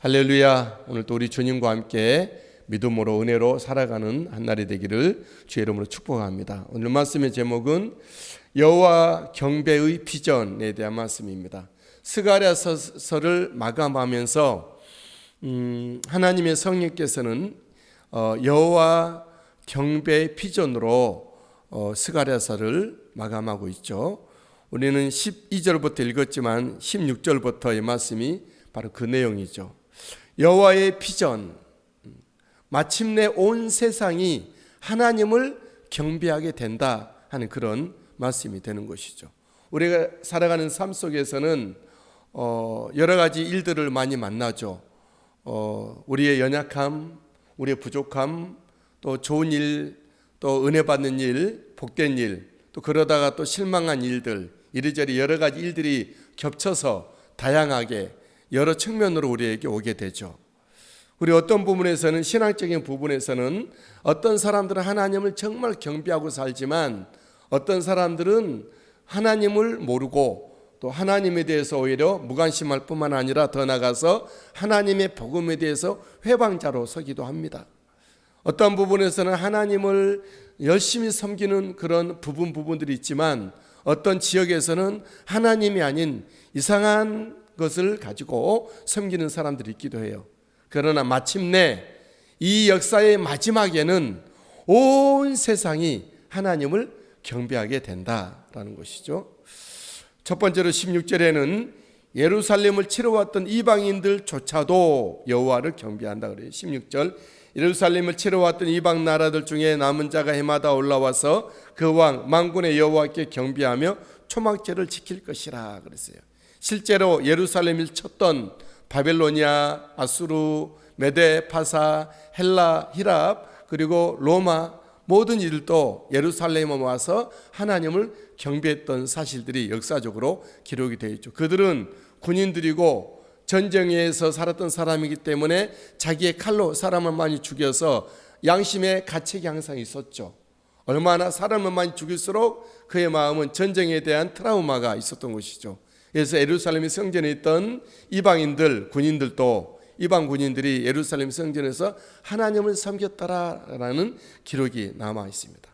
할렐루야. 오늘도 우리 주님과 함께 믿음으로 은혜로 살아가는 한 날이 되기를 주의 이름으로 축복합니다. 오늘 말씀의 제목은 여호와 경배의 비전에 대한 말씀입니다. 스가랴서를 마감하면서 하나님의 성령께서는 여호와 경배의 비전으로 스가랴서를 마감하고 있죠. 우리는 12절부터 읽었지만 16절부터 이 말씀이 바로 그 내용이죠. 여호와의 비전, 마침내 온 세상이 하나님을 경배하게 된다 하는 그런 말씀이 되는 것이죠. 우리가 살아가는 삶 속에서는 여러 가지 일들을 많이 만나죠. 우리의 연약함, 우리의 부족함, 또 좋은 일, 또 은혜 받는 일, 복된 일, 또 그러다가 또 실망한 일들, 이리저리 여러 가지 일들이 겹쳐서 다양하게 여러 측면으로 우리에게 오게 되죠. 우리 어떤 부분에서는, 신앙적인 부분에서는 어떤 사람들은 하나님을 정말 경배하고 살지만 어떤 사람들은 하나님을 모르고 또 하나님에 대해서 오히려 무관심할 뿐만 아니라 더 나아가서 하나님의 복음에 대해서 회방자로 서기도 합니다. 어떤 부분에서는 하나님을 열심히 섬기는 그런 부분들이 있지만 어떤 지역에서는 하나님이 아닌 이상한 것을 가지고 섬기는 사람들이 있기도 해요. 그러나 마침내 이 역사의 마지막에는 온 세상이 하나님을 경배하게 된다라는 것이죠. 첫 번째로 16절에는 예루살렘을 치러 왔던 이방인들조차도 여호와를 경배한다 그래요. 16절, 예루살렘을 치러 왔던 이방 나라들 중에 남은 자가 해마다 올라와서 그 왕 만군의 여호와께 경배하며 초막제를 지킬 것이라 그랬어요. 실제로 예루살렘을 쳤던 바벨로니아, 아수르, 메데, 파사, 헬라, 히랍, 그리고 로마 모든 이들도 예루살렘에 와서 하나님을 경배했던 사실들이 역사적으로 기록이 되어 있죠. 그들은 군인들이고 전쟁에서 살았던 사람이기 때문에 자기의 칼로 사람을 많이 죽여서 양심의 가책이 항상 있었죠. 얼마나 사람을 많이 죽일수록 그의 마음은 전쟁에 대한 트라우마가 있었던 것이죠. 그래서 예루살렘 성전에 있던 이방인들, 군인들도 이방 군인들이 예루살렘 성전에서 하나님을 섬겼다라는 기록이 남아 있습니다.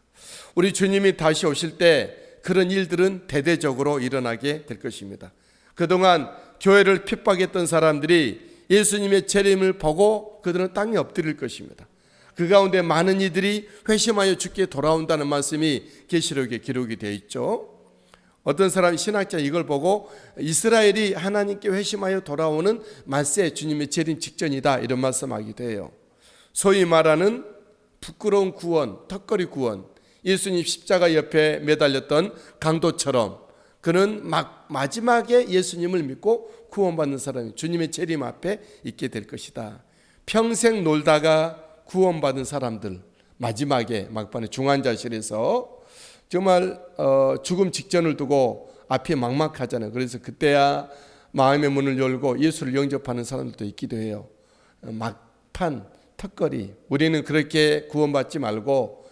우리 주님이 다시 오실 때 그런 일들은 대대적으로 일어나게 될 것입니다. 그동안 교회를 핍박했던 사람들이 예수님의 재림을 보고 그들은 땅에 엎드릴 것입니다. 그 가운데 많은 이들이 회심하여 주께 돌아온다는 말씀이 계시록에 기록이 되어 있죠. 어떤 사람 신학자 이걸 보고 이스라엘이 하나님께 회심하여 돌아오는 말세 주님의 재림 직전이다 이런 말씀하기도 해요. 소위 말하는 부끄러운 구원, 턱걸이 구원, 예수님 십자가 옆에 매달렸던 강도처럼 그는 마지막에 예수님을 믿고 구원받는 사람이 주님의 재림 앞에 있게 될 것이다. 평생 놀다가 구원받은 사람들 마지막에 막판에 중환자실에서 정말 죽음 직전을 두고 앞이 막막하잖아요. 그래서 그때야 마음의 문을 열고 예수를 영접하는 사람들도 있기도 해요. 막판, 턱걸이. 우리는 그렇게 구원받지 말고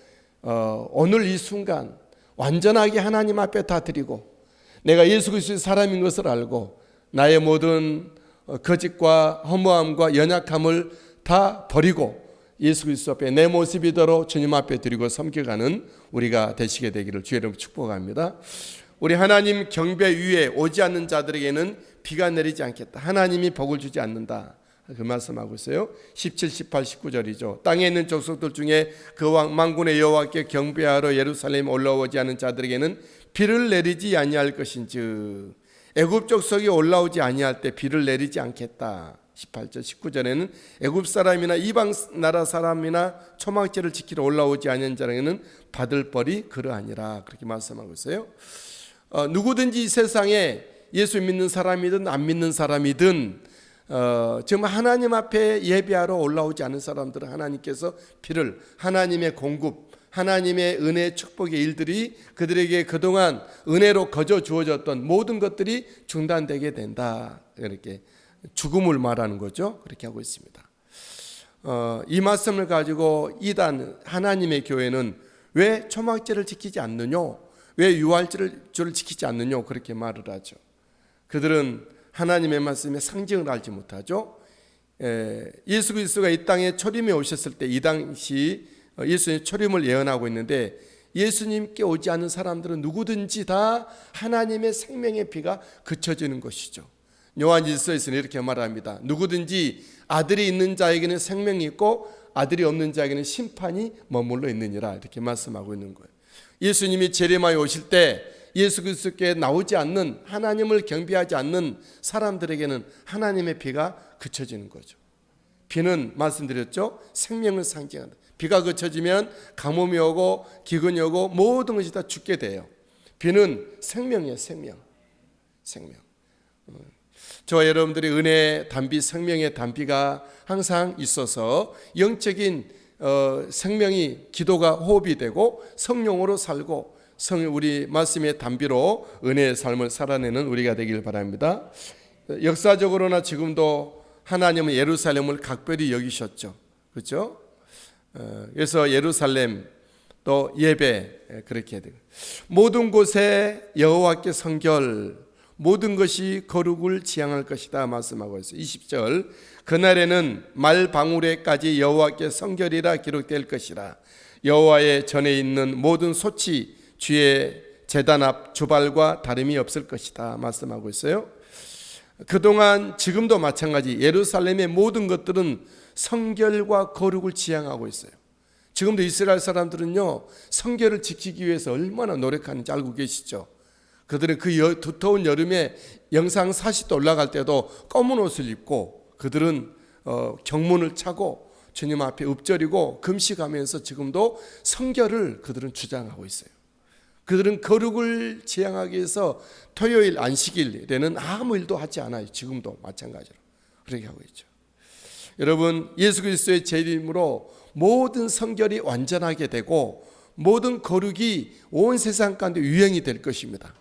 오늘 이 순간 완전하게 하나님 앞에 다 드리고 내가 예수 그리스도의 사람인 것을 알고 나의 모든 거짓과 허무함과 연약함을 다 버리고 예수 그리스도 앞에 내 모습이대로 주님 앞에 드리고 섬겨가는 우리가 되시게 되기를 주의 이름으로 축복합니다. 우리 하나님 경배 위에 오지 않는 자들에게는 비가 내리지 않겠다. 하나님이 복을 주지 않는다. 그 말씀하고 있어요. 17, 18, 19절이죠. 땅에 있는 족속들 중에 그 왕 만군의 여호와께 경배하러 예루살렘에 올라오지 않은 자들에게는 비를 내리지 아니할 것인즉 애굽 족속이 올라오지 아니할 때 비를 내리지 않겠다. 18절 19절에는 애굽 사람이나 이방 나라 사람이나 초막제를 지키러 올라오지 않은 자에게는 받을 벌이 그러하니라. 그렇게 말씀하고 있어요. 누구든지 이 세상에 예수 믿는 사람이든 안 믿는 사람이든 정말 하나님 앞에 예배하러 올라오지 않은 사람들은 하나님께서 비를, 하나님의 공급, 하나님의 은혜 축복의 일들이 그들에게 그동안 은혜로 거저 주어졌던 모든 것들이 중단되게 된다. 이렇게 죽음을 말하는 거죠. 그렇게 하고 있습니다. 이 말씀을 가지고 이단 하나님의 교회는 왜 초막제를 지키지 않느냐, 왜 유월절을 지키지 않느냐 그렇게 말을 하죠. 그들은 하나님의 말씀의 상징을 알지 못하죠. 예수 그리스도가 이 땅에 초림에 오셨을 때 이 당시 예수님 초림을 예언하고 있는데, 예수님께 오지 않는 사람들은 누구든지 다 하나님의 생명의 피가 그쳐지는 것이죠. 요한일서에서는 이렇게 말합니다. 누구든지 아들이 있는 자에게는 생명이 있고 아들이 없는 자에게는 심판이 머물러 있느니라, 이렇게 말씀하고 있는 거예요. 예수님이 재림하에 오실 때 예수 그리스도께 나오지 않는, 하나님을 경배하지 않는 사람들에게는 하나님의 피가 그쳐지는 거죠. 피는 말씀드렸죠, 생명을 상징한다. 비가 그쳐지면 가뭄이 오고 기근이 오고 모든 것이 다 죽게 돼요. 비는 생명이에요. 생명. 저와 여러분들이 은혜의 단비, 생명의 단비가 항상 있어서 영적인 생명이, 기도가 호흡이 되고 성령으로 살고 우리 말씀의 단비로 은혜의 삶을 살아내는 우리가 되길 바랍니다. 역사적으로나 지금도 하나님은 예루살렘을 각별히 여기셨죠. 그렇죠? 그래서 예루살렘 또 예배, 그렇게 해야 돼요. 모든 곳에 여호와께 성결, 모든 것이 거룩을 지향할 것이다 말씀하고 있어요. 20절, 그날에는 말방울에까지 여호와께 성결이라 기록될 것이라. 여호와의 전에 있는 모든 소치 주의 제단 앞 주발과 다름이 없을 것이다 말씀하고 있어요. 그동안, 지금도 마찬가지 예루살렘의 모든 것들은 성결과 거룩을 지향하고 있어요. 지금도 이스라엘 사람들은요, 성결을 지키기 위해서 얼마나 노력하는지 알고 계시죠? 그들은 그 두터운 여름에 영상 40도 올라갈 때도 검은 옷을 입고, 그들은 경문을 차고 주님 앞에 읊조리고 금식하면서 지금도 성결을 그들은 주장하고 있어요. 그들은 거룩을 지향하기 위해서 토요일 안식일에는 아무 일도 하지 않아요. 지금도 마찬가지로 그렇게 하고 있죠. 여러분, 예수 그리스도의 재림으로 모든 성결이 완전하게 되고 모든 거룩이 온 세상 가운데 유행이 될 것입니다.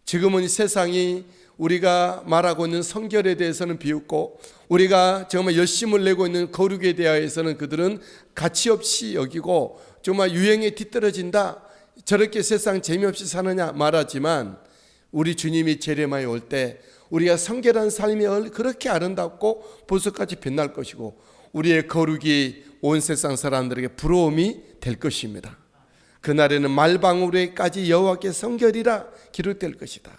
지금은 이 세상이 우리가 말하고 있는 성결에 대해서는 비웃고, 우리가 정말 열심을 내고 있는 거룩에 대해서는 그들은 가치없이 여기고 정말 유행에 뒤떨어진다, 저렇게 세상 재미없이 사느냐 말하지만, 우리 주님이 재림하에 올 때 우리가 성결한 삶이 그렇게 아름답고 보석같이 빛날 것이고 우리의 거룩이 온 세상 사람들에게 부러움이 될 것입니다. 그날에는 말방울에까지 여호와께 성결이라 기록될 것이다.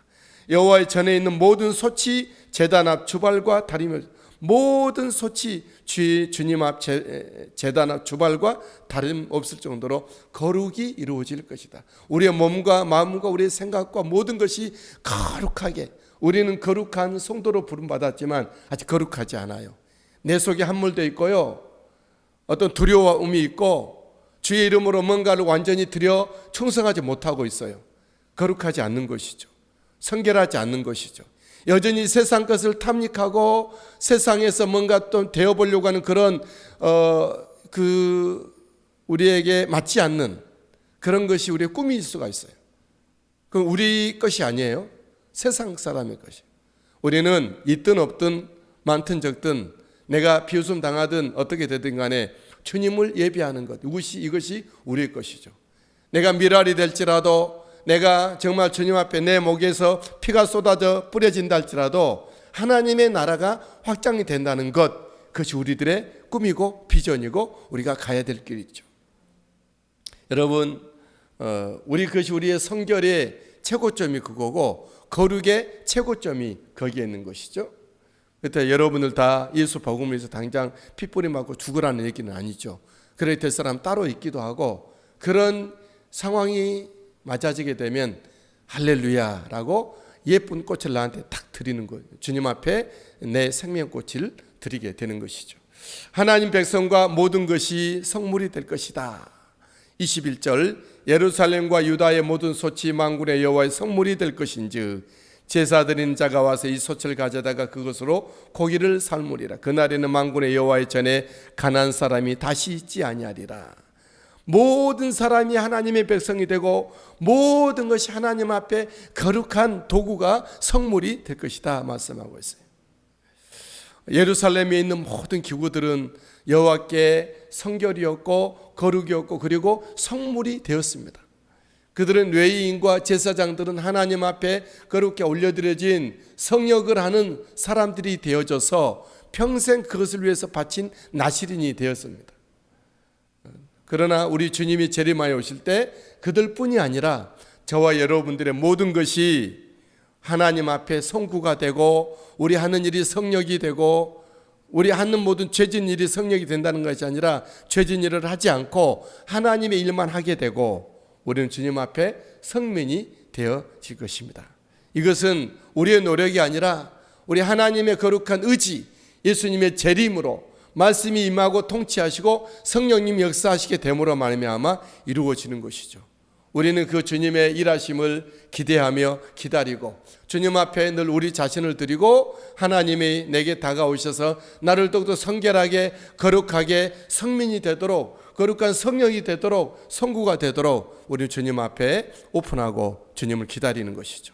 여호와의 전에 있는 모든 소치 제단 앞 주발과 다름이, 모든 소치 주님 앞 제단 앞 주발과 다름 없을 정도로 거룩이 이루어질 것이다. 우리의 몸과 마음과 우리의 생각과 모든 것이 거룩하게, 우리는 거룩한 성도로 부름받았지만 아직 거룩하지 않아요. 내 속에 함몰되어 있고요, 어떤 두려움이 있고 주의 이름으로 뭔가를 완전히 드려 충성하지 못하고 있어요. 거룩하지 않는 것이죠. 성결하지 않는 것이죠. 여전히 세상 것을 탐닉하고 세상에서 뭔가 또 되어보려고 하는 그런 우리에게 맞지 않는 그런 것이 우리의 꿈일 수가 있어요. 그건 우리 것이 아니에요. 세상 사람의 것이. 우리는 있든 없든 많든 적든 내가 비웃음 당하든 어떻게 되든 간에 주님을 예배하는 것, 이것이 우리의 것이죠. 내가 미랄이 될지라도, 내가 정말 주님 앞에 내 목에서 피가 쏟아져 뿌려진다 할지라도 하나님의 나라가 확장이 된다는 것, 그것이 우리들의 꿈이고 비전이고 우리가 가야 될 길이죠. 여러분, 그것이 우리의 성결의 최고점이 그거고 거룩의 최고점이 거기에 있는 것이죠. 그때 여러분들 다 예수 복음을 위해서 당장 핏뿌리 맞고 죽으라는 얘기는 아니죠. 그래야 될 사람 따로 있기도 하고, 그런 상황이 맞아지게 되면 할렐루야라고 예쁜 꽃을 나한테 탁 드리는 거예요. 주님 앞에 내 생명꽃을 드리게 되는 것이죠. 하나님 백성과 모든 것이 성물이 될 것이다. 21절, 예루살렘과 유다의 모든 소치 만군의 여호와의 성물이 될 것인즉 제사 드리는 자가 와서 이 소치를 가져다가 그것으로 고기를 삶으리라. 그날에는 만군의 여호와의 전에 가난한 사람이 다시 있지 아니하리라. 모든 사람이 하나님의 백성이 되고 모든 것이 하나님 앞에 거룩한 도구가 성물이 될 것이다 말씀하고 있어요. 예루살렘에 있는 모든 기구들은 여호와께 성결이었고 거룩이었고 그리고 성물이 되었습니다. 그들은 레위인과 제사장들은 하나님 앞에 거룩게 올려드려진 성역을 하는 사람들이 되어져서 평생 그것을 위해서 바친 나시린이 되었습니다. 그러나 우리 주님이 재림하여 오실 때 그들뿐이 아니라 저와 여러분들의 모든 것이 하나님 앞에 성구가 되고 우리 하는 일이 성력이 되고 우리 하는 모든 죄진 일이 성력이 된다는 것이 아니라 죄진 일을 하지 않고 하나님의 일만 하게 되고 우리는 주님 앞에 성민이 되어질 것입니다. 이것은 우리의 노력이 아니라 우리 하나님의 거룩한 의지, 예수님의 재림으로 말씀이 임하고 통치하시고 성령님이 역사하시게 됨으로 말미암아 이루어지는 것이죠. 우리는 그 주님의 일하심을 기대하며 기다리고 주님 앞에 늘 우리 자신을 드리고 하나님이 내게 다가오셔서 나를 더욱더 성결하게 거룩하게 성민이 되도록 거룩한 성령이 되도록 성구가 되도록 우리 주님 앞에 오픈하고 주님을 기다리는 것이죠.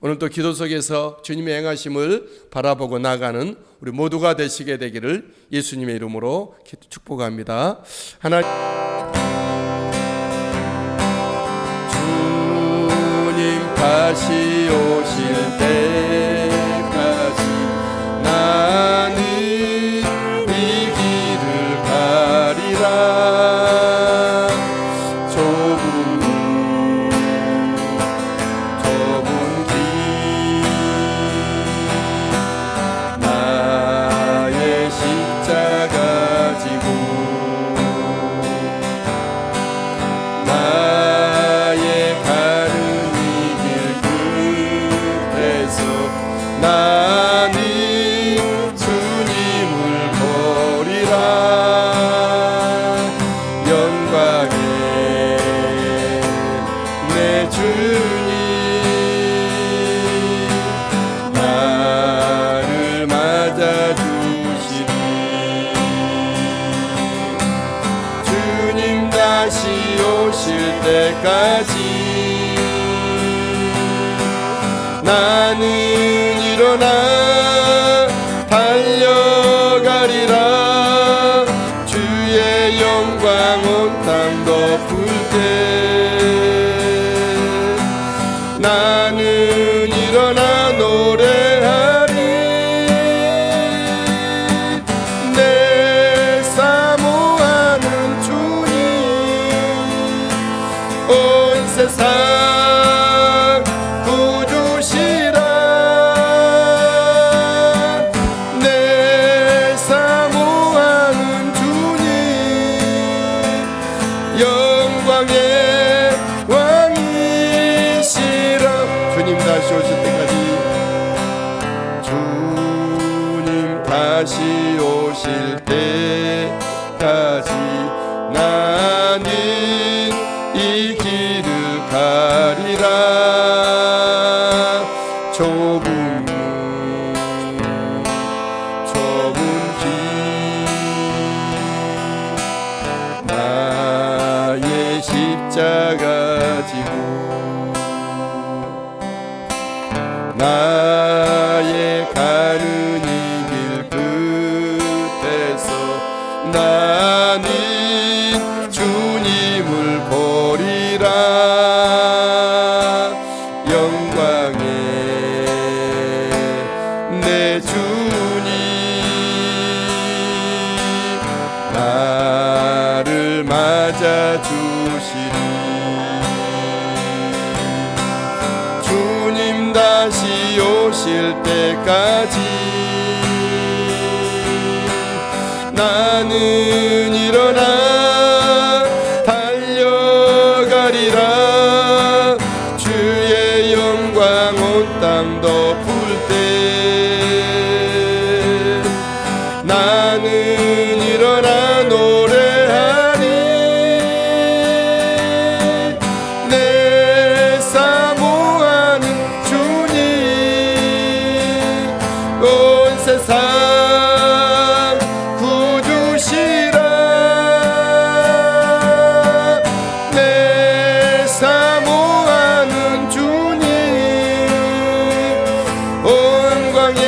오늘 또 기도 속에서 주님의 행하심을 바라보고 나가는 우리 모두가 되시게 되기를 예수님의 이름으로 축복합니다. 하나님 다시 오실 때까지 나는 이 길을 가리라. 좁은 길 나의 십자가 지고 나의 가는 나는 주님을 보리라. 영광의 내 주님 나를 맞아주시리. 주님 다시 오실 때까지 나는 일어나 달려가리라. 주의 영광 온 땅 덮을 때 나는 일어나 노래하리. 내 사모하는 주님 온 세상 다시 오실 때까지 주님 다시 오실 때까지 나는 이 길을 가리라. 좁은 길 나의 십자가 지고 나의 가는 이 길 끝에서 나는 주님을 보리라. 영광의 내 주님 나를 맞아주시리. 주님 다시 오실 때까지 나는 일어나 달려가리라. 주의 영광 온 땅 덮을 때 나는 일어나 노래하리. 내 사모하는 주님 온 세상 구주시라. 내 사모하는 주님 온 광의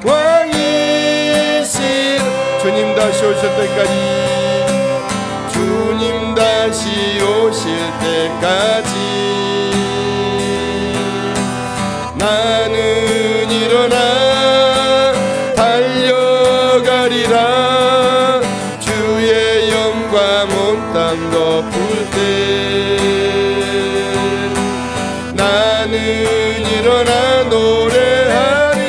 왕이시라. 주님 다시 오실 때까지 주님 다시 오실 때까지 나는 일어나 달려 땅 덮을 때 나는 일어나 노래하리.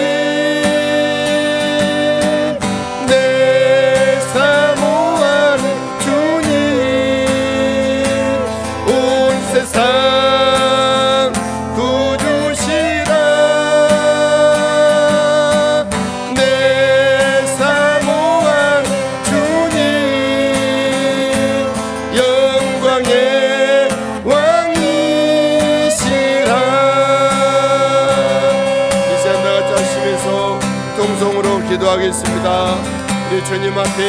내 사모하는 주님 온 세상 구주시라. 내 사모하는 주님 영광의 왕이시라. 이제 다 같이 하시면서 동성으로 기도하겠습니다. 우리 주님 앞에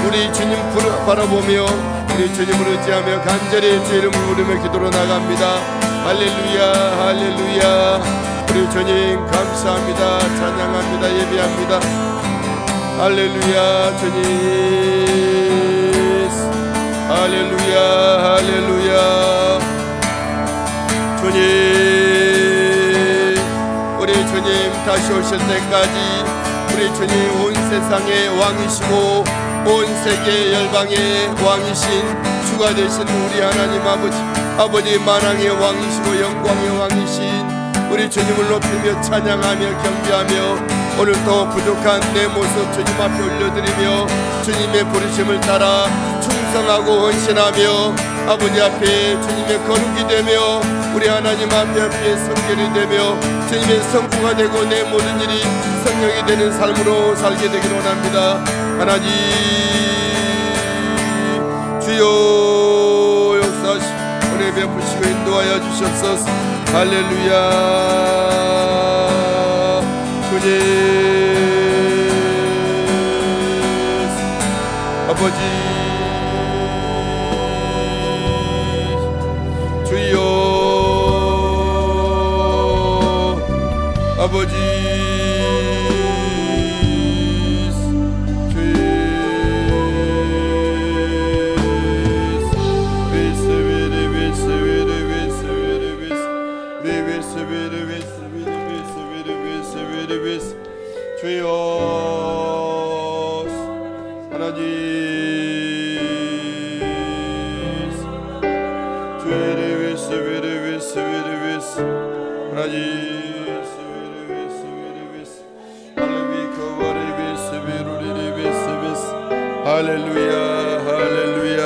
우리 주님 바라보며 우리 주님을 의지하며 간절히 주 이름을 부르며 기도로 나갑니다. 할렐루야 할렐루야. 우리 주님 감사합니다. 찬양합니다. 예배합니다. 할렐루야 주님. 할렐루야 할렐루야. 주님 우리 주님 다시 오실 때까지 우리 주님 온 세상의 왕이시고 온 세계 열방의 왕이신 주가 되신 우리 하나님 아버지 만왕의 왕이시고 영광의 왕이신 우리 주님을 높이며 찬양하며 경배하며 오늘도 부족한 내 모습 주님 앞에 올려드리며 주님의 부르심을 따라 충성하고 헌신하며 아버지 앞에 주님의 거룩이 되며 우리 하나님 앞에 성결이 되며 주님의 성부가 되고 내 모든 일이 성령이 되는 삶으로 살게 되기를 원합니다. 하나님 주여 역사하시고 은혜 베푸시고 인도하여 주시옵소서. 할렐루야. 주님 아버지 주여 아버지 주여 하나님 할렐루야 할렐루야.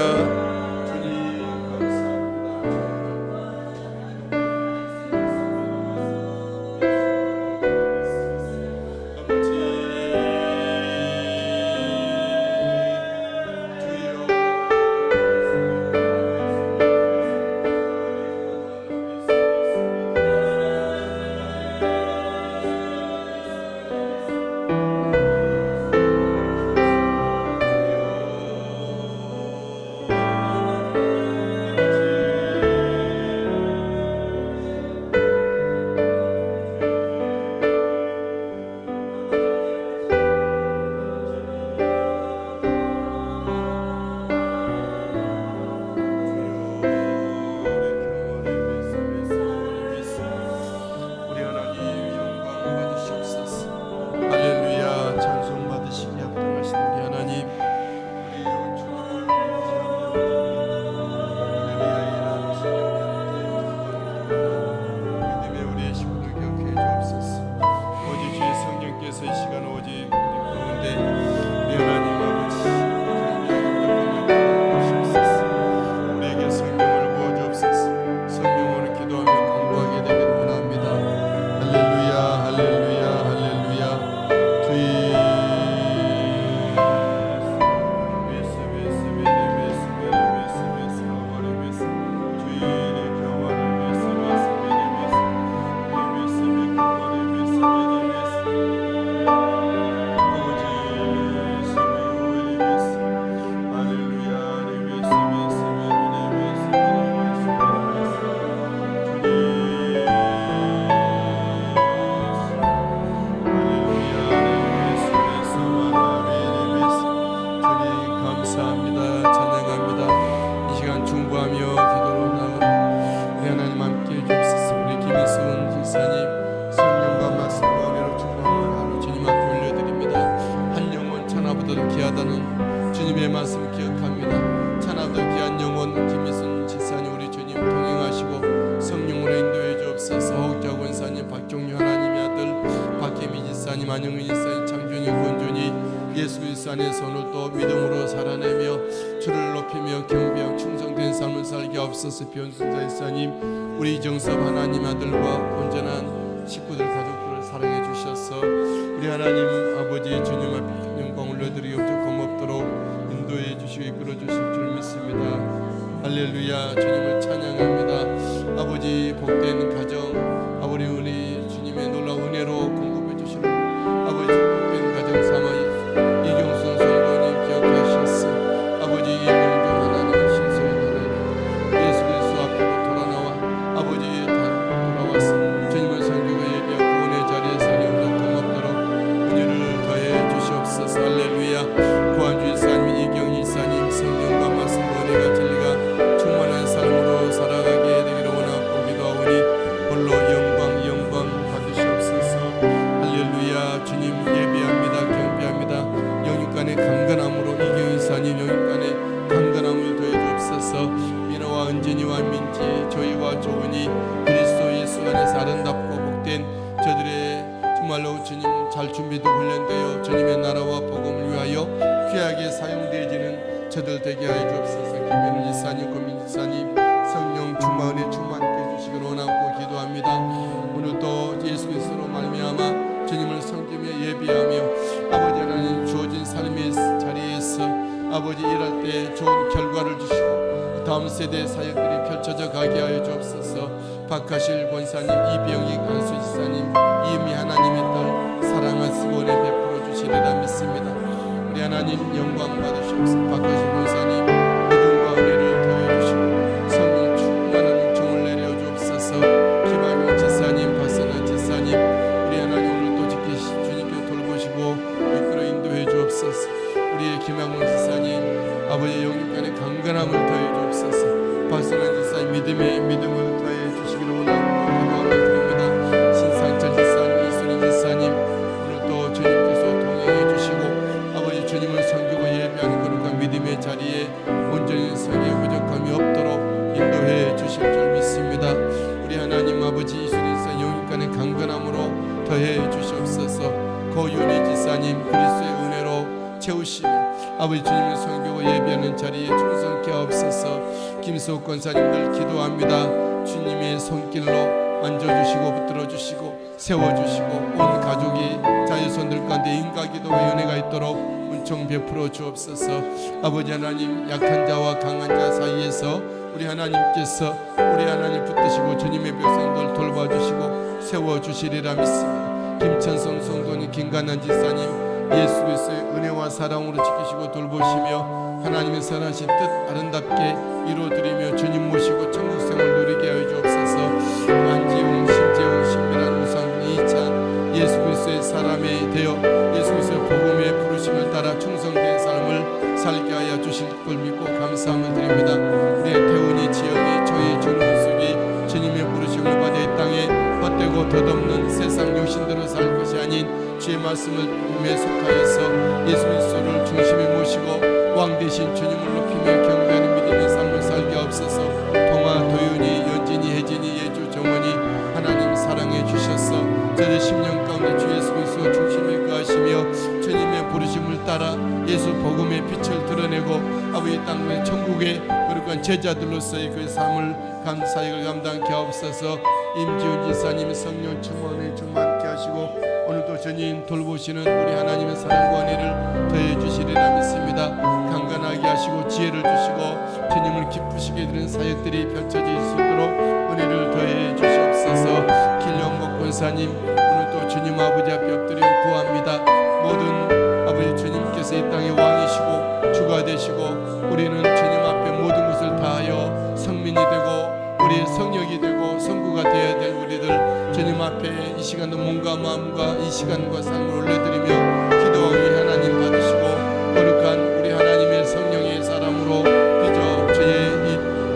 주님 주님의 말씀 기억합니다. 아들 귀한 영혼 김희순 지사님 우리 주님 동행하시고 성령으로 인도해 주옵소서. 혹자 권사님 박종유 하나님의 아들 박혜미 지사님 안영민 지사님 장준희 권준희 예수 그리스도 안에서 오늘도 믿음으로 살아내며 주를 높이며 경배하고 충성된 삶을 살게 하옵소서. 변순자 지사님 우리 이정섭 하나님 아들과 온전한 식구들 가족들을 사랑해 주셔서 우리 하나님 아버지 주님 앞에 영광 올려드리고 고맙도록 인도해 주시고 이끌어 주실 줄 믿습니다. 할렐루야. 주님을 찬양합니다. 아버지 복된 가정 아버지 우리 주님의 놀라운 은혜로 공급해 주시는 아버지 복된 가정 삼아 이경순 성도님 기억하셨어. 아버지 이명주 하나님의 신성의 하나님 예수 그리스도 앞으로 돌아나와 아버지 돌아와서 주님을 섬기고 예배하고 구원의 자리에서 영적 고맙도록 은혜를 더해 주시옵소서. 할렐루야. 구한주 이사님 이경희 이사님 성령과 말씀과 은혜가 진리가 충만한 삶으로 살아가게 되기를 원하고 기도하오니 홀로 영광 받으시옵소서. 할렐루야. 주님 예배합니다. 경배합니다. 영육간의 강건함으로 이경희 이사님 영육간의 강건함을 더해 주옵소서. 민호와 은진이와 민지 조이와 조은이 그리스도 예수 안에서 아름답고 복된 저들의 정말로 주님 잘 준비도 훈련되어 주님의 나라와 복음을 위하여 귀하게 사용되어지는 저들 되게 하여 주옵소서. 김민우 지사님 고민 지사님 성령 충만에 충만케 해주시기를 원하고 기도합니다. 오늘도 예수 그리스도로 말미암아 주님을 섬기며 예비하며 아버지 하나님 주어진 삶의 자리에서 아버지 일할 때 좋은 결과를 주시고 다음 세대 사역들이 펼쳐져 가게 하여 주옵소서. 박하실 권사님 이병익 안수 지사님 이미 하나님의 딸 사랑한 수고에 베풀어 주시리라 믿습니다. 우리 하나님 영광 받으시옵소서. 박하실 권사님 믿음과 은혜를 더해 주시고 성령 충만한 은총을 내려 주옵소서. 김학용 지사님 박선아 지사님 우리 하나님 오늘도 지키시 주님께 돌보시고 이끌어 인도해 주옵소서. 우리의 김학용 지사님 아버지 영육간의 강건함을 더해 주옵소서. 박선아 지사님 믿음을 더해 주시기를 원하고 기도함을 드립니다. 신상철 지사님 이수린 지사님 오늘도 주님께서 동행해 주시고 아버지 주님을 섬기고 예배하는 거룩한 믿음의 자리에 온전히 서기에 부족함이 없도록 인도해 주실 줄 믿습니다. 우리 하나님 아버지 이수린 지사님 영육간의 강건함으로 더해 주시옵소서. 고윤희 지사님 그리스도의 은혜로 채우시며 아버지 주님을 섬기고 예배하는 자리에 충성케 하옵소서. 김수옥 권사님들 기도합니다. 주님의 손길로 만져주시고 붙들어주시고 세워주시고 온 가족이 자녀손들 가운데 인가기도와 연애가 있도록 은총 베풀어 주옵소서. 아버지 하나님 약한 자와 강한 자 사이에서 우리 하나님께서 우리 하나님 붙드시고 주님의 백성들 돌봐주시고 세워주시리라 믿습니다. 김천성 성도님 김관한 지사님 예수 그리스도의 은혜와 사랑으로 지키시고 돌보시며 하나님의 선하신 뜻 아름답게 이루어드리며 주님 모시고 천국생활 누리게 하여 주옵소서. 안지용 신재용 신미란 우상 이찬 예수 그리스도의 사람이 되어 예수 그리스도의 복음의 부르심을 따라 충성된 삶을 살게 하여 주실 걸 믿고 감사함을 드립니다. 우리의 태훈이 지영이 저희 준훈숙이 주님의 부르심을 받아 이 땅에 헛되고 덧없는 세상 욕심대로 살 것이 아닌 주의 말씀을 몸에 속하여서 예수 그리스도를 중심에 모시고 왕 되신 주님을 높이며 경배하는 믿음의 삶을 살게 하옵소서. 동아, 도윤이, 연진이, 혜진이, 예주, 정원이 하나님 사랑해 주셔서 저희 10년 가운데 주 예수 그리스도 중심에 거하시며 주님의 부르심을 따라 예수 복음의 빛을 드러내고 아버지 땅의 천국의 거룩한 제자들로서의 그 삶을 사역을 감당케 하옵소서. 임지훈 지사님 성령 충만에 충만케 하시고 오늘도 주님 돌보시는 우리 하나님의 사랑과 은혜를 더해 주시리라 믿습니다. 강건하게 하시고 지혜를 주시고 주님을 기쁘시게 되는 사역들이 펼쳐질 수 있도록 은혜를 더해 주시옵소서. 길령목 권사님 오늘도 주님 아버지 앞에 엎드려 구합니다. 모든 아버지 주님께서 이 땅의 왕이시고 주가 되시고 우리는 주님 앞에 모든 것을 다하여 성민이 되고 우리 성역이 되고 성구가 되어야 될 우리들 주님 앞에 이 시간도 몸과 마음과 이 시간과 삶을 올려드리며 기도하니 하나님 받으시고 거룩한 우리 하나님의 성령의 사람으로 빚어 주의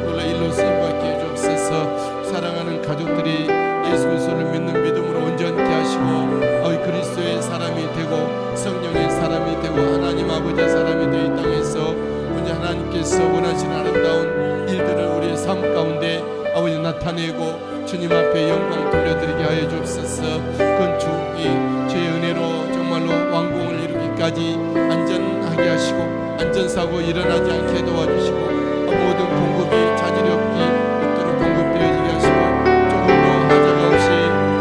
놀라 일로 쓰임받게 해주옵소서. 사랑하는 가족들이 예수 그리스도를 믿는 믿음으로 온전케 하시고 아버지 그리스도의 사람이 되고 성령의 사람이 되고 하나님 아버지의 사람이 되어 이 땅에서 먼저 하나님께서 원하시는 나타내고 주님 앞에 영광 돌려드리게 하여 주옵소서. 건축이 주의 은혜로 정말로 완공을 이루기까지 안전하게 하시고 안전사고 일어나지 않게 도와주시고 모든 공급이 자질이 없도록 공급되어지게 하시고 조금도 하자가 없이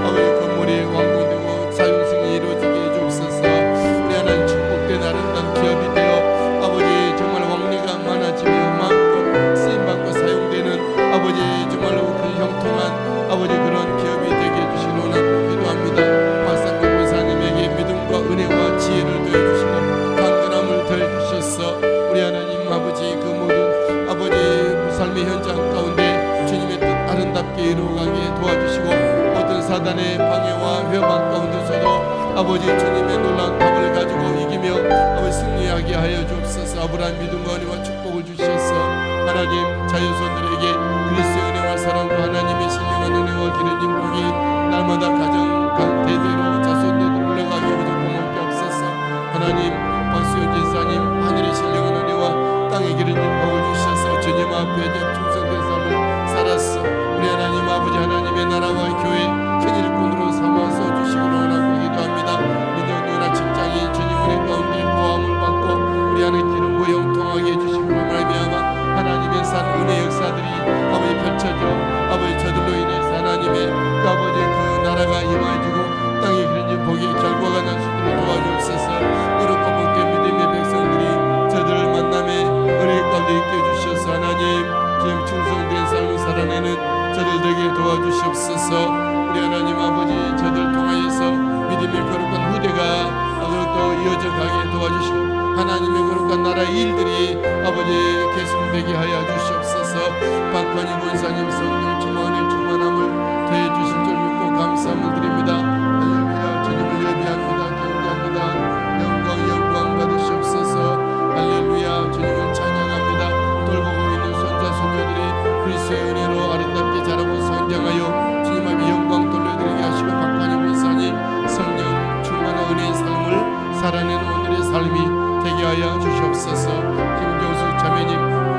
아버지 건물이 완공되고 사용승이 이루어지게 해주옵소서. 우리 하나님 축복된 아름다운 기업이 되어 아버지 정말 왕래가 많아지며 마음껏 쓰임받고 사용되는 아버지 정말로 그 형통한 아버지 그런 기업이 되게 해주시기를 원하고 기도합니다. 박상국 권사님에게 믿음과 은혜와 지혜를 더해주시고 강건함을 더해주셔서 우리 하나님 아버지 그 모든 아버지 삶의 현장 가운데 주님의 뜻 아름답게 이루어가게 도와주시고 모든 사단의 방해와 회방 가운데서도 아버지 주님의 놀라운 답을 가지고 이기며 아버지 승리하게 하여 주옵소서. 아브라함 믿음과 은혜와 축복을 주셔서 하나님 자유손들에게 그리스도의 은혜와 사랑과 하나님의 신령한 은혜와 기름진 복이 날마다 가정 대대로 자손대로 올라가게 고맙게 없어서 하나님 박수현 지사님 하늘의 신령한 은혜와 땅의 기름진 복을 주셔서 주님 앞에 충성된 삶을 살았어 우리 하나님 아버지 하나님의 나라와 교회 큰 일꾼으로 삼아서 주시기를 원하고 기도합니다. 민정누나 직장이 주님 은혜 가운데 보함을 받고 우리 하나님 기름 부여 통하게 해주시기로 말미암아 하나님의 산 은혜 역사들이 아버지 펼쳐져 아버지 저들로 인해서 하나님의 그 아버지 그 나라가 임하여지고 땅의 기름진 복의 결과가 날 수 있도록 도와주옵소서. 이렇게 복된 믿음의 백성들이 저들을 만남에 은혜 가운데 있게 해주셔서 하나님 지금 충성된 삶을 살아내는 저들 되게 도와주시옵소서. 우리 하나님 아버지 저들 통하여서 믿음의 거룩한 후대가 또 이어져 가게 도와주시고 하나님의 거룩한 나라의 일들이 아버지 계승되게 하여 주시옵소서. 박관희 권사님 성령 충만의 충만함을 더해 주신 줄 믿고 감사함을 드립니다. 할렐루야. 주님을 예배합니다. 경배합니다. 영광 받으시옵소서. 할렐루야. 주님을 찬양합니다. 돌보고 있는 손자 손녀들이 그리스도의 은혜로 아름답게 자라고 성장하여 주님 앞에 영광 돌려드리게 하시고 박관희 권사님 성령 충만한 은혜의 삶을 살아내는 오늘의 삶이 되게 하여 주시옵소서. 김경수 자매님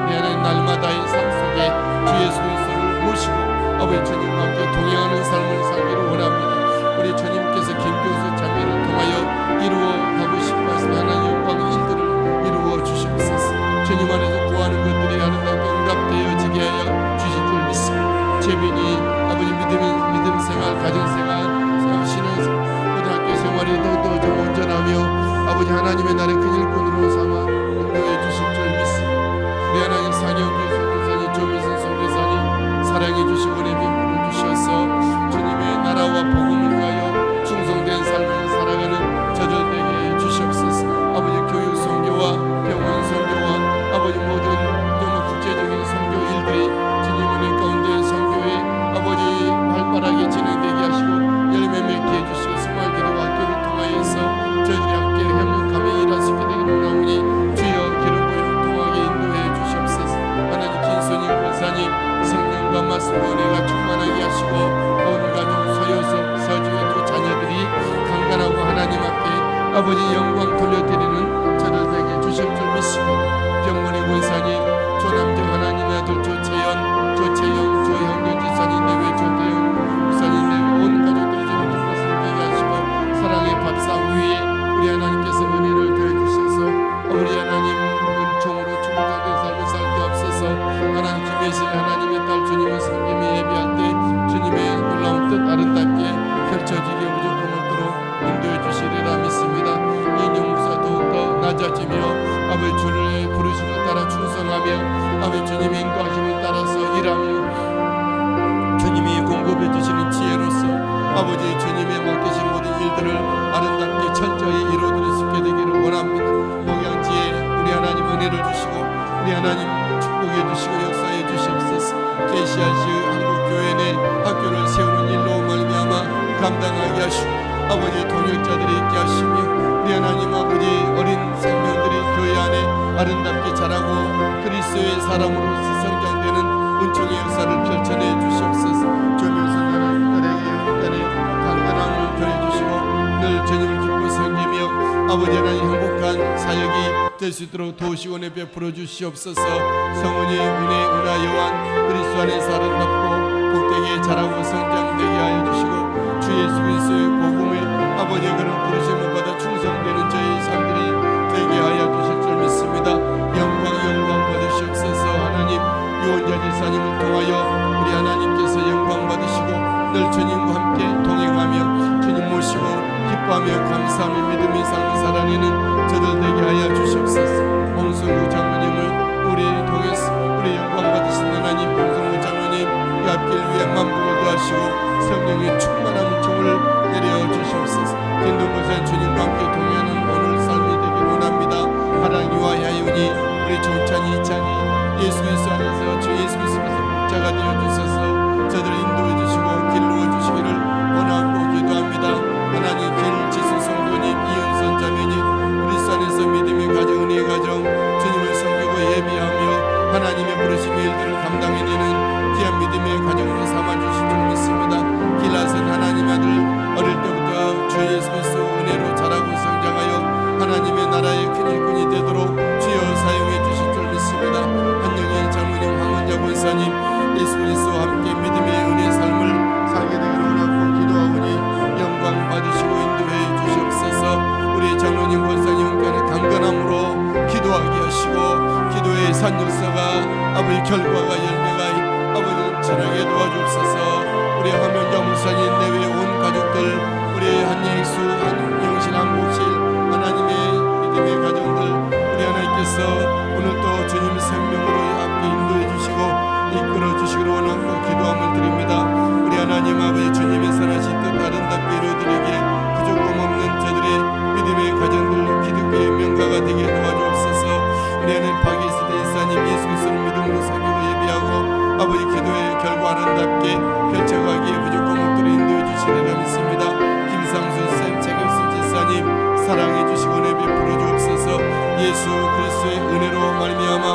내 하나님 날마다의 삶 속에 주의 손을 모시고 아버지 주님과 함께 동행하는 삶을 살기를 원합니다. 우리 주님께서 김경수 자매를 통하여 이루어가고 싶어서 하나님 영광의 일들을 이루어 주시옵소서. 주님 안에서 구하는 것들이 아름답게 응답되어지게 하여 주실 줄 믿습니다. 재빈이 아버지 믿음 생활 가정생활 신앙 고등학교 생활이 더욱더 좀 온전하며 아버지 하나님의 나라의 큰 일꾼으로 삼아 인도해 주실 줄 믿습니다. 우리 하나님 상영규 선교사님 조미선 선교사님 사랑해 주시고 은혜 빈풀을 주셔서 주님의 나라와 복음을 위하여 충성된 삶을 살아가는 저들 되게 주시옵소서. 아버지 교육 선교와 병원 선교와 아버지 모든 정말 국제적인 선교 일들이 주님 은혜 가운데 선교에 아버지 활발하게 진행되게 하시고 열매 맺게 해주시고 스마일 기도와 학교를 통하여서 저희들이 함께 협력하며 일할 수 있게 되기를 원하오니 주여 기름 부여 통하게 인도해 주시옵소서. 하나님 김순희 권사님 성령과 말씀과 은혜가 충만하게 하시고 온 가족 서주의 두 자녀들이 강건하고 하나님 앞에 아버지 영광 돌려드리는 저들 되게 주실 줄 믿습니다. 병문의 권사님 조남정 하나님의 아들 조채영 조형균 지사님 내외 조대영 목사님 내외 온 가족들이 좀 기뻐 섬기게 하시고 사랑의 밥상 위에 우리 하나님께서 은혜를 더해주셔서 우리 하나님 은총으로 충만된 삶을 살게 앞서서 하나님 김혜실 하나님의 딸 주님을 섬김에 예배할 때 주님의 놀라운 뜻 아름답게 펼쳐지게 무조건 없도록 인도해 주시리라 믿습니다. 인용무사 더욱더 낮아지며 아버지 주를 부르심을 따라 충성하며 아버지 주님의 인도하심을 따라서 일하며 주님이 공급해 주시는 지혜로서 아버지 주님의 맡기신 모든 일들을 아름답게 철저히 이루어드릴 수 있게 되기를 원합니다. 목양지에 우리 하나님 은혜를 주시고 우리 하나님 축복해 주시고 역사해 주시옵소서. KCRC 한국교회 내 학교를 세우는 일로 말미암아 감당하게 하시고 아버지 동역자들이 있게 하시며 우리 하나님 아버지 어린 생명들이 교회 안에 아름답게 자라고 그리스도의 사람으로서 성장되는 은총의 역사를 펼쳐내 주시옵소서. 조명선 하나님들에게 영간의 강건함을 더해주시고 늘 주님을 기뻐 섬기며 아버지 하나님 행복한 사역이 될 수 있도록 도우시고 은혜 베풀어 주시옵소서. 성은이 은혜 은하 여호와 그리스도 안에서 아름답고 복되게 자라고 성장되게 하여 주시고 주 예수 그리스도의 복음에 아버지의 그런 부르심을 받아 충성되는 저희 삶들이 되게 하여 주실 줄 믿습니다. 영광 받으시옵소서. 하나님 유언자 지사님을 통하여 우리 하나님께서 영광 받으시고 늘 주님과 함께 동행하며 주님 모시고 기뻐하며 감사하며 믿음의 삶을 살아내는 저들 되게 하여 주시옵소서. 홍성구 장로님을 우리 통해서 우리 영광 받으신 하나님 홍성구 장로님 이 앞길 위에 만복을 더하시고 성령의 충만한 종을 내려 주시옵소서. 김동건사 주님과 함께 동행하는 오늘 삶이 되기를 원합니다. 하랑이와 야윤이 우리 조찬이 이찬이 예수 그리스도 안에서 주 예수 그리스도께서 목자가 되어 주셔서 저들을 인도해 주시고 길러워 주시기를 원하고 기도합니다. 하나님 길 지수 성도님 이은선 자매님 그리스도 안에서 믿음의 가정 은혜의 가정 주님을 섬기고 예비하며 하나님의 부르심의 일들을 감당해내는 귀한 믿음의 가정으로 삼아주실 줄 믿습니다. 길라선 하나님 아들 어릴 때부터 주 예수 그리스도 은혜로 자라고 성장하여 하나님의 나라의 큰 일꾼이 되도록 주여 사용해 주실 줄 믿습니다. 한영희 장로님 황원자 권사님 예수 그리스도와 함께 믿음의 은혜의 삶을 살게 되기를 원하고 기도하오니 영광 받으시고 인도해 주시옵소서. 우리 장로님 권사님 간의 강건함으로 기도하게 하시고 기도의 산역사가 아버지 결과가 열매가 아버지 전하게 도와주옵소서. 우리 화면자 목사님 내외 온 가족들 우리 한예익수 한영신 한복실 하나님의 믿음의 가정들 우리 하나님께서 오늘 또 주님의 생명으로 함께 인도해 주시고 이끌어 주시기를 원하고 기도함을 드립니다. 우리 하나님 아버지 주님의 선하신 뜻 아름답게 이루어드리기에 부족함 없는 저들의 믿음의 가정들 기독교의 명가가 되게 도와주옵소서. 우리 하나님 박예수 대사님 예수 그리스도를 믿음으로 섬기고 예비하고 아버지 기도의 결과 아름답게 펼쳐가기에 부족함 없도록 인도해 주시리라 믿습니다. 김상수 쌤 최경순 지사님 사랑해 주시고 은혜 베풀어 주옵소서. 예수 그리스도의 은혜로 말미암아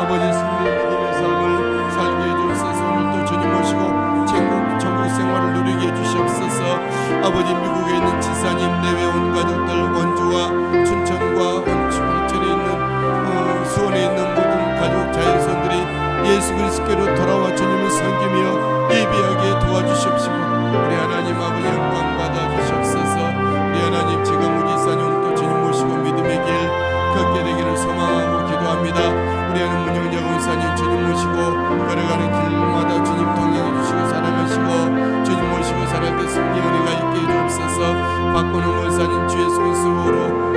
아버지 승리의 믿음의 삶을 살게 해 주옵소서. 오늘도 주님 모시고 천국 생활을 누리게 해 주시옵소서. 아버지 미국에 있는 지사님 내외 온 가족들 원주와 춘천과 홍천에 있는 수원에 있는 모든 가족 자연손들이 예수 그리스도께로 돌아와 주님을 섬기며 예비하게 도와주시옵시고 우리 하나님 아버지 영광 받아주시옵소서. 우리 하나님 지금 우리 사님 또 주님 모시고 믿음의 길 걷게 되기를 소망하고 기도합니다. 우리 하나님 문영자 권사님 주님 모시고 걸어가는 길마다 주님 동행해 주시고 사랑하시고 주님 모시고 살아갈 때 승리 은혜가 있게 해주옵소서. 박건웅 권사님 주 예수 그리스도로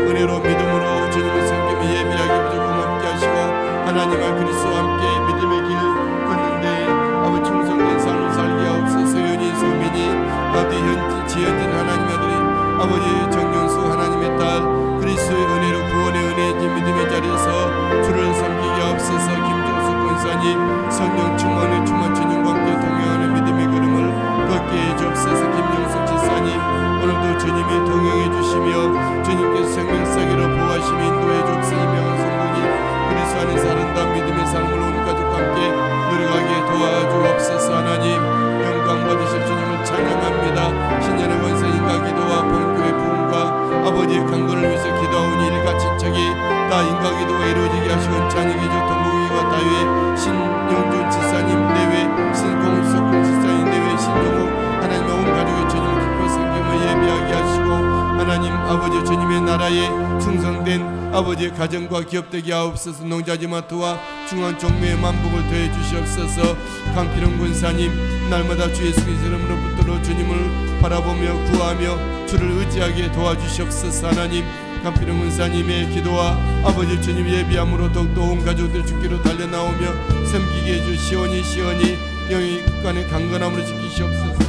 은혜로 믿음으로 주님을 섬기며 예비하게 부족함 함께 하시고 하나님과 그리스도와 함께 믿음의 길 걷는데 아버지 충성된 삶을 살게 하옵소서. 연인 소민이 아버지 지현진 하나님 아들이 아버지 정영수 하나님의 딸 그리스도의 은혜로 구원의 은혜 믿음의 자리에서 주를 섬기게 하옵소서. 김종수 권사님 성령 충만의 충만 주님과 함께 동행하는 믿음의 걸음을 걷게 해주옵소서. 김영숙 지사님 오늘도 주님이 동행해 주시며 주님께서 생명사기로 보호하시며 인도해 주옵소서. 이명한 성도님 그리스도 안에서 아름다운 믿음의 삶을 온 가족과 함께 누려가게 도와주옵소서. 하나님 영광 받으실 주님을 찬양합니다. 신년의 권세인과 기도와 본교의 부흥과 아버지의 강건을 위해서 기도하오니 일가 친척이 다 인과 기도가 이루어지게 하시고 찬양이죠. 동국이와 다윗 신영준 지사님 내외 신공석군 지사님 내외 신영욱 하나님의 온 가족의 주님을 기뻐 섬기며 예비하게 하시고 하나님 아버지 주님의 나라에 충성된 아버지의 가정과 기업 되게 하옵소서. 농자지마트와 중앙 종묘의 만복을 더해 주시옵소서. 강필원 군사님 날마다 주 예수 그리스도 이름으로 붙들어 주님을 바라보며 구하며 주를 의지하게 도와주시옵소서. 하나님 강필원 군사님의 기도와 아버지 주님 예비함으로 더욱더 온 가족들 주께로 달려나오며 섬기게 해주 시온이 영육간의 강건함으로 지키시옵소서.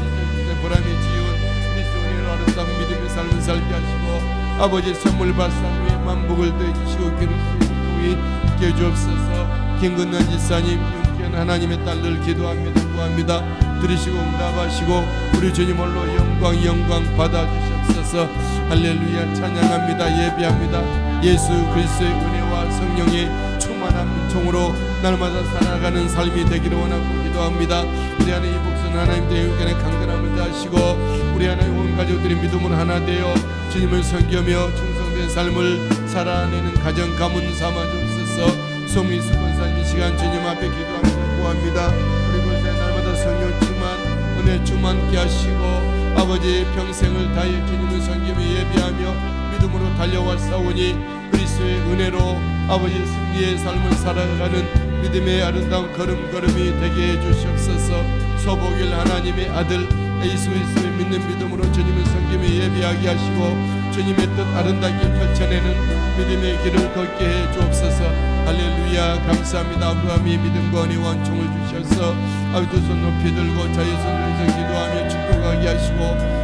보람의 지원 그리스도의 아름다운 믿음의 삶을 살게 하시고 아버지 선물 발상 위에 만복을 더해주시고 그리스도의 있게 해주옵소서. 김근난 지사님 윤기현 하나님의 딸들 기도합니다. 구합니다. 들으시고 응답하시고 우리 주님 홀로 영광 받아주시옵소서. 할렐루야 찬양합니다. 예비합니다. 예수 그리스도의 은혜와 성령의 충만한 종으로 날마다 살아가는 삶이 되기를 원하고 기도합니다. 우리 하나님 이 복수는 하나님 대육간의 강건함을 다하시고 우리 하나님 온 가족들이 믿음으로 하나 되어 주님을 섬기며 충성된 삶을 살아내는 가정 가문 삼아 주옵소서. 송민수 권사님 이 시간 주님 앞에 기도합니다. 구합니다. 우리 권사님 날마다 성령 충만 은혜 충만케 하시고 아버지 평생을 다해 주님을 섬기며 예비하며 믿음으로 달려와 싸우니 그리스도의 은혜로 아버지 승리의 삶을 살아가는 믿음의 아름다운 걸음걸음이 되게 해 주시옵소서. 소복일 하나님의 아들 예수 그리스도를 믿는 믿음으로 주님을 섬기며 예비하게 하시고 주님의 뜻 아름답게 펼쳐내는 믿음의 길을 걷게 해 주옵소서. 할렐루야. 감사합니다. 아브라함이 믿음과 은혜와 원총을 주셔서 아버지 두 손 높이 들고 자유 손들에서 기도하며 축복하게 하시고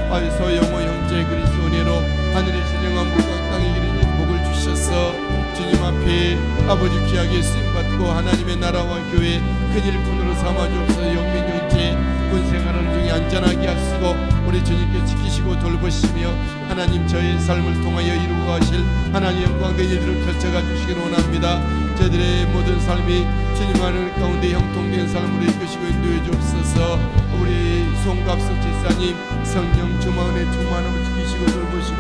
아버지 소영호 형제 그리스도 은혜로 하늘의 신령한 물과 땅에 이르는 복을 주셔서 주님 앞에 아버지 귀하게 쓰임받고 하나님의 나라와 교회 큰 일꾼으로 삼아주옵소서. 영민 형제 군생활을 중에 안전하게 하시고 우리 주님께 지키시고 돌보시며 하나님 저의 삶을 통하여 이루어 하실 하나님 영광된 일들을 펼쳐가 주시기를 원합니다. 저희들의 모든 삶이 주님 하늘 가운데 형통된 삶으로 이끄시고 인도해 주옵소서. 우리 송갑수 지사님 성령 주만의 충만함을 지키시고 돌보시고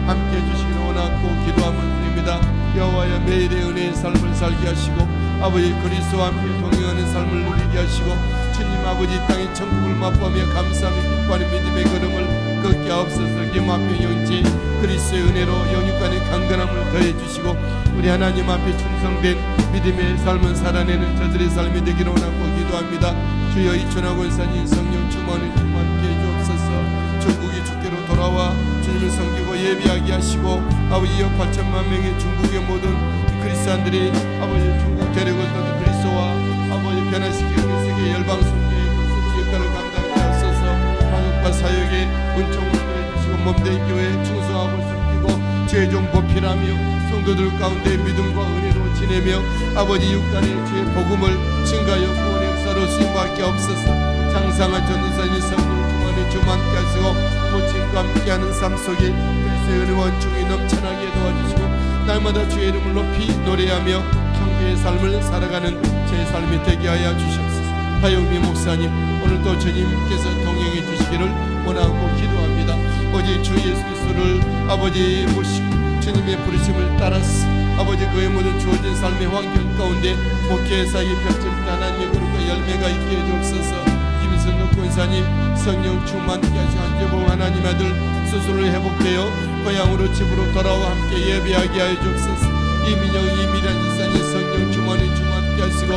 함께 해주시기를 원하고 기도함을 드립니다. 여호와여 매일의 은혜의 삶을 살게 하시고 아버지 그리스도와 함께 동행하는 삶을 누리게 하시고 주님 아버지 땅의 천국을 맛보며 감사하며 기뻐하는 믿음의 걸음을 걷게 하옵소서. 김학병 형제 그리스도의 은혜로 영육간의 강건함을 더해 주시고 우리 하나님 앞에 충성된 믿음의 삶을 살아내는 저들의 삶이 되기를 원하고 기도합니다. 주여 이천하 권사님 성령 충만을 충만케 해주옵소서. 전국이 주께로 돌아와 주님을 섬기고 예비하게 하시고 아버지 2억 8천만 명의 중국의 모든 그리스도인들이 아버지 중국 대륙을 떠든 그리스도와 아버지 변화시키는 세계 열방 선교의 그 역할을 감당하게 하소서. 방역과 사역에 은총을 더해주시고 몸된 교회에 충성하고 섬기고 죄종 보필하며 성도들 가운데 믿음과 은혜로 지내며 아버지 육간의 주의 복음을 증가하여 구원의 역사로 쓰임받게 없어서. 장상한 전도사님 성령 충만히 주만케 하시고 모친과 함께하는 삶 속에 그리스도의 은혜와 원총이 넘쳐나게 도와주시고 날마다 주의 이름을 높이 노래하며 경배의 삶을 살아가는 제 삶이 되게 하여 주시옵소서. 하영미 목사님 오늘도 주님께서 동행해 주시기를 원하고 기도합니다. 오직 주 예수 그리스도를 아버지 모시고 주님의 부르심을 따라서 아버지 그의 모든 주어진 삶의 환경 가운데 목회의 사역이 펼칠 때 하나님의 그릇과 열매가 있게 해주옵소서. 김순덕 권사님 성령 충만케 하시고 한재봉 하나님 아들 스스로 회복되어 고향으로 집으로 돌아와 함께 예배하게 하여 주옵소서. 이민영 이미란 이사님 성령 충만케 하시고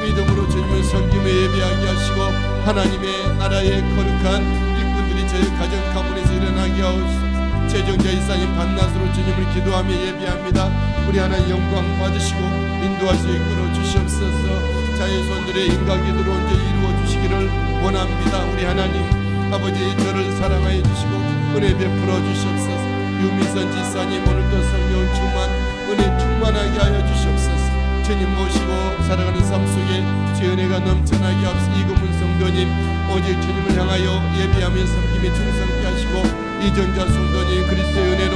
믿음으로 주님을 섬기며 예배하게 하시고 하나님의 나라의 거룩한 일꾼들이 저희 가정 가문에서 일어나게 하옵소서. 최정자 이사님 반낮으로 주님을 기도하며 예배합니다. 우리 하나님 영광 받으시고 인도하시고 이끌어 주시옵소서. 자녀손들의 인간기도로 언제 이루어 주시기를 원합니다. 우리 하나님 아버지 저를 사랑하여 주시고 은혜 베풀어 주시옵소서. 유미선 지사님 오늘도 성령 충만 은혜 충만하게 하여 주시옵소서. 주님 모시고 살아가는 삶 속에 주의 은혜가 넘쳐나게 하옵소서. 이금훈 성도님 오직 주님을 향하여 예배하며 섬김에 충성케 하시고 이전자 성도님 그리스도의 은혜로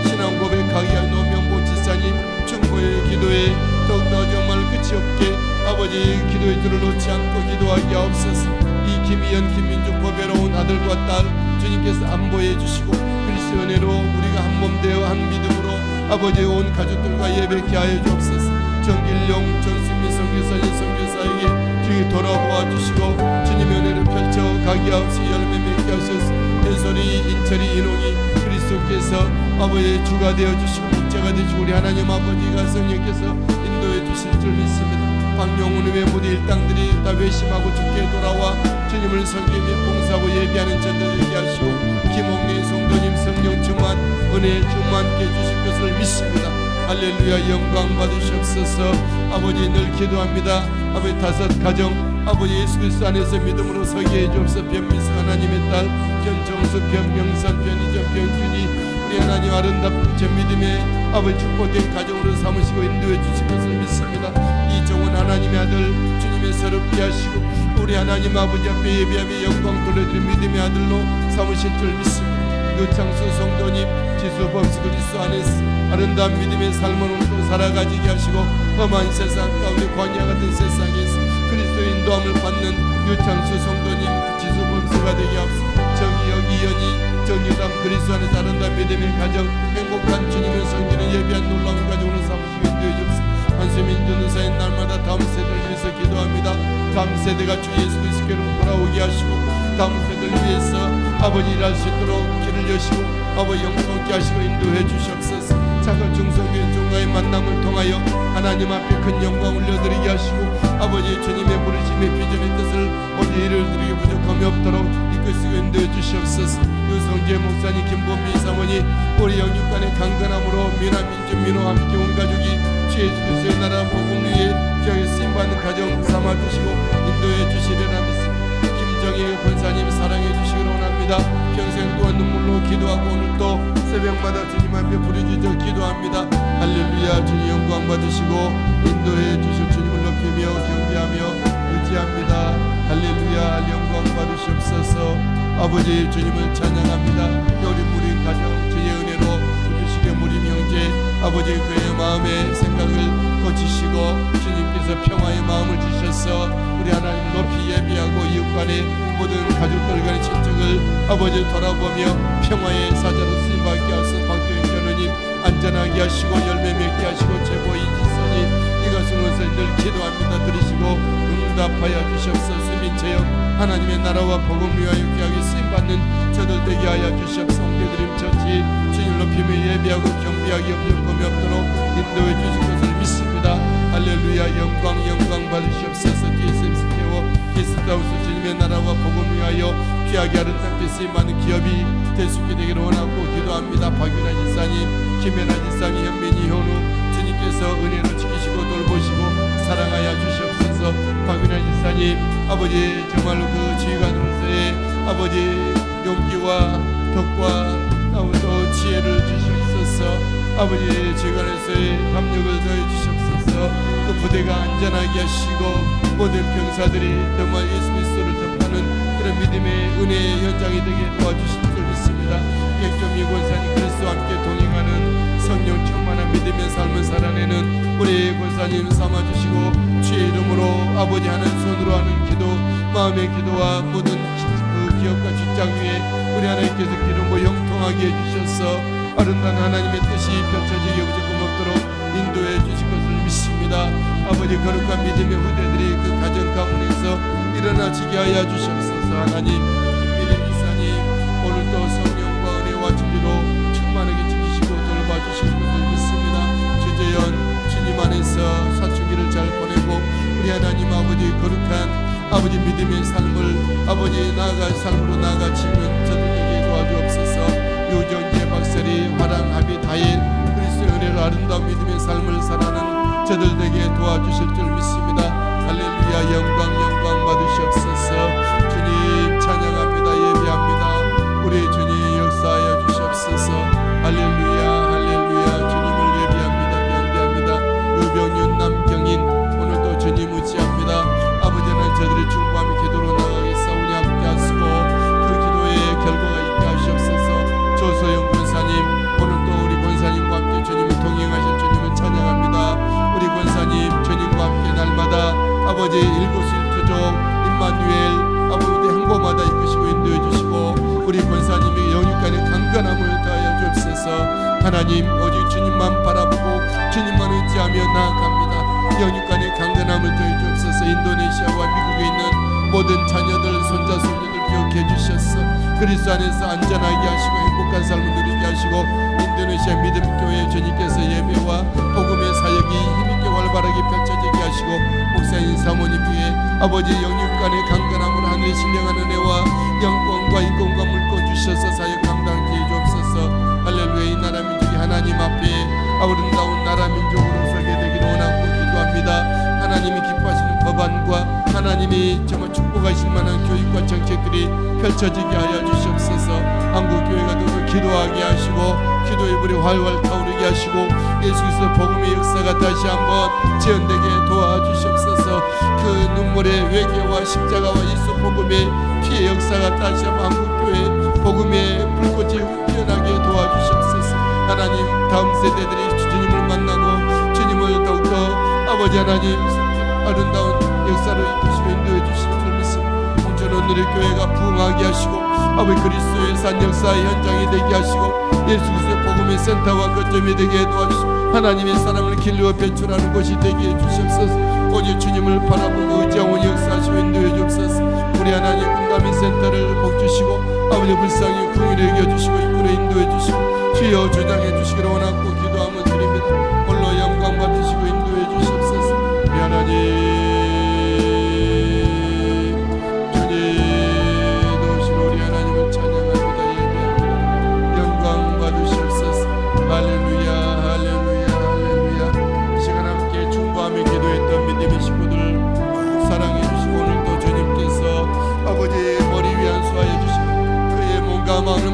신앙 고백하게 하여 노명보 지사님 충고의 기도에 더욱더 정말 끝이 없게 아버지 기도의 줄을 놓지 않고 기도하게 하옵소서. 이 김희연 김민주 보배로운 아들과 딸 주님께서 안보해 주시고 그리스도의 은혜로 우리가 한 몸 되어 한 믿음으로 아버지의 온 가족들과 예배케 하여 주옵소서. 정길용 전수민 선교사님 선교사에게 주님 돌아보아 주시고 주님의 은혜를 펼쳐 가게 하옵소서. 열매 맺게 하소서. 현솔이 인철이 인홍이 그리스도께서 아버지의 주가 되어 주시고 목자가 되시고 우리 하나님 아버지가 성령께서 인도해 주실 줄 믿습니다. 박용훈 외 모든 일당들이 다 회심하고 주께 돌아와 주님을 섬기며 봉사하고 예배하는 저들에게 하시고 김홍래 성도님 성령 충만 은혜 충만케 주실 것을 믿습니다. 할렐루야 영광 받으시옵소서. 아버지 늘 기도합니다. 아버지 다섯 가정 아버지 예수 그리스도 안에서 믿음으로 서게 해주옵소서. 변미성 하나님의 딸 변정수 변명선 변희정 변준이 우리 하나님 아름답은 제 믿음의 아버지 축복된 가정으로 삼으시고 인도해 주실 것을 믿습니다. 이종은 하나님의 아들 주님의 서럽게 하시고 우리 하나님 아버지 앞에 예배하며 영광 돌려드린 믿음의 아들로 삼으실 줄 믿습니다. 유창수 성도님 지수법스 그리스도 안에서 아름다운 믿음의 삶을 오늘도 살아가지게 하시고 험한 세상 가운데 광야 같은 세상에서 그리스도 인도함을 받는 유창수 성도님 지수법스가 되게 하옵소서. 정의역 이연이 정유담 그리스도 안에서 아름다운 믿음의 가정 행복한 주님을 섬기는 예비한 놀라운 가정으로 삼으시고 인도해 주옵소서. 한수민 전도사의 날마다 다음 세대를 위해서 기도합니다. 다음 세대가 주 예수 그리스도께로 돌아오게 하시고 다음 세대를 위해서 아버지 일할 수 있도록 길을 여시고 아버지 영통케 하시고 인도해 주시옵소서. 작은 중성교회 종가의 만남을 통하여 하나님 앞에 큰 영광 올려드리게 하시고 아버지 주님의 부르심의 비전의 뜻을 오늘 예를 드리기 부족함이 없도록 이끄시고 인도해 주시옵소서. 유성재 목사님, 김범미 사모님, 우리 영육간의 강건함으로 민주 민호와 함께 온 가족이 주 예수 그리스도의 나라 복음 위에 귀하게 쓰임받는 가정 삼아주시고 인도해 주시리라 믿습니다. 김정희 권사님 사랑해 주시기를 원합니다. 평생 동안 눈물로 기도하고 오늘도 새벽마다 주님 앞에 부르짖어 기도합니다. 할렐루야. 주님 영광 받으시고 인도해 주실 주님을 높이며 경배하며 의지합니다. 할렐루야. 영광 받으시옵소서. 아버지 주님을 찬양합니다. 우리 무림 가정 주의 은혜로 주시게 무림 형제 아버지 그의 마음의 생각을 고치시고 주님께서 평화의 마음을 주셔서 우리 하나님 높이 예비하고 이웃간의 모든 가족들 간의 친척을 아버지 돌아보며 평화의 사자로 쓰임받게 하소서. 박도영 전우님 안전하게 하시고 열매 맺게 하시고 제보 이지선님 이것은 늘 기도합니다. 들으시고 응답하여 주시옵소서. 수민체험 하나님의 나라와 복음 위하여 귀하게 쓰임받는 저들 되게 하여 주시옵소서. 홍대드림 처치 주님 높임을 예비하고 경비하기 없는 없도록 인도해 주실 것을 믿습니다. 할렐루야. 영광 받으시옵소서. DSM스테워 게스트하우스 주님의 나라와 복음 위하여 귀하게 아름답게 쓰임받는 기업이 될 수 있게 되기를 원하고 기도합니다. 박윤아 지사님, 김연아 지사님, 현민이 현우 주님께서 은혜로 지키시고 돌보시고 사랑하여 주시옵소서. 박윤아 지사님 아버지 정말로 그 지휘관으로서의 아버지 용기와 덕과 또 지혜를 주시옵소서. 아버지 지휘관에서의 담력을 더해 주시옵소서. 그 부대가 안전하게 하시고 모든 병사들이 정말 예수 그리스도를 접하는 그런 믿음의 은혜의 현장이 되게 도와주실 줄 믿습니다. 백조미 권사님 그리스도와 함께 동행하는 성령 충만한 믿음의 삶을 살아내는 우리 권사님 삼아주시고 주의 이름으로 아버지 하는 손으로 하는 기도 마음의 기도와 모든 그 기업과 직장 위에 우리 하나님께서 기름으로 형통하게 해주셔서 아름다운 하나님의 뜻이 펼쳐지게 부족함 없도록 인도해 주실 것을 믿습니다. 아버지 거룩한 믿음의 후대들이 그 가정 가문에서 일어나지게 하여 주시옵소서. 하나님 김미래 지사님 오늘도 성령과 은혜와 진리로 충만하게 지키시고 돌봐주실 것을 믿습니다. 주재현 주님 안에서 사춘기를 잘 보내고 우리 하나님 아버지 거룩한 아버지 믿음의 삶을 아버지 나아갈 삶으로 나아가시는 저들에게 도와주옵소서. 유정재 박설이 화랑 합의 다일 그리스도의 은혜로 아름다운 믿음의 삶을 살아가는 저들에게 도와주실 줄 믿습니다. 할렐루야. 영광 받으시옵소서. 주님 찬양합니다. 예배합니다. 우리 주님 역사하여 주시옵소서. 할렐루야. 주님을 예배합니다. 경배합니다. 유병윤 남경인 오늘도 주님 의지합니다. 아버지는 저들의 중보하며 기도로 나가게 싸우니 함께 하시고 그 기도의 결과가 있게 하시옵소서. 조소영 권사님 오늘도 우리 권사님과 함께 주님을 동행하실 주님을 찬양합니다. 우리 권사님 주님과 함께 날마다 아버지 일거수일투족 임마누엘 아버지 행보마다 이끄시고 인도해 주시고 우리 권사님의 영육간의 강건함을 더하여 주옵소서. 하나님 오직 주님만 바라보고 주님만 의지하며 나아갑니다. 영육간의 강건함을 더해 주옵소서. 인도네시아와 미국에 있는 모든 자녀들 손자 손녀들 기억해 주셔서 그리스도 안에서 안전하게 하시고 행복한 삶을 누리게 하시고 인도네시아 믿음교회 주님께서 예배와 복음의 사역이 힘있게 활발하게 펼쳐지게 하시고 목사님 사모님 위에 아버지 영육간의 강건함을 하늘에 신령한 은혜와 영권과 인권과 물권 주셔서 사역 감당케 해주옵소서. 할렐루야. 이 나라 민족이 하나님 앞에 아름다운 나라 민족으로 서게 되기를 원하고 기도합니다. 하나님이 기뻐하시는 법안과 하나님이 정말 축복하실 만한 교육과 정책들이 펼쳐지게 하여 주시옵소서. 한국교회가 더 기도하게 하시고 기도의 불이 활활 타오르게 하시고 예수 그리스도 복음의 역사가 다시 한번 재현되게 도와주시옵소서. 그 눈물의 외교와 십자가와 예수 복음의 피의 역사가 다시 한번 한국교회 복음의 불꽃이 피어나게 도와주시옵소서. 하나님 다음 세대들이 주님을 만나고 주님을 더욱더 아버지 하나님 아름다운 역사를 이끄시고 인도해 주실 줄 믿습니다. 온전 오늘의 교회가 부흥하게 하시고 아버지 그리스도의 산 역사의 현장이 되게 하시고 예수 그리스도의 복음의 센터와 거점이 되게 도와주시고 하나님의 사람을 길러 배출하는 곳이 되게 해주시옵소서. 오직 주님을 바라보고 의지하고 역사하시고 인도해 주옵소서. 우리 하나님 공감인 센터를 불쌍히 긍휼히 여겨주시고 이끌어 인도해 주시고 주여 주장해 주시기를 원하고 기도하며 드립니다. 홀로 영광 받으시고 인도해 주시옵소서. 우리 하나님 주님 도우신 우리 하나님을 찬양합니다. 예배합니다. 영광 받으시옵소서. 할렐루야 할렐루야 할렐루야. 이 시간 함께 중보하며 기도했던 믿음의 식구들 사랑해 주시고 오늘도 주님께서 아버지 머리 위안 수하여 주시고 그의 몸과 마음을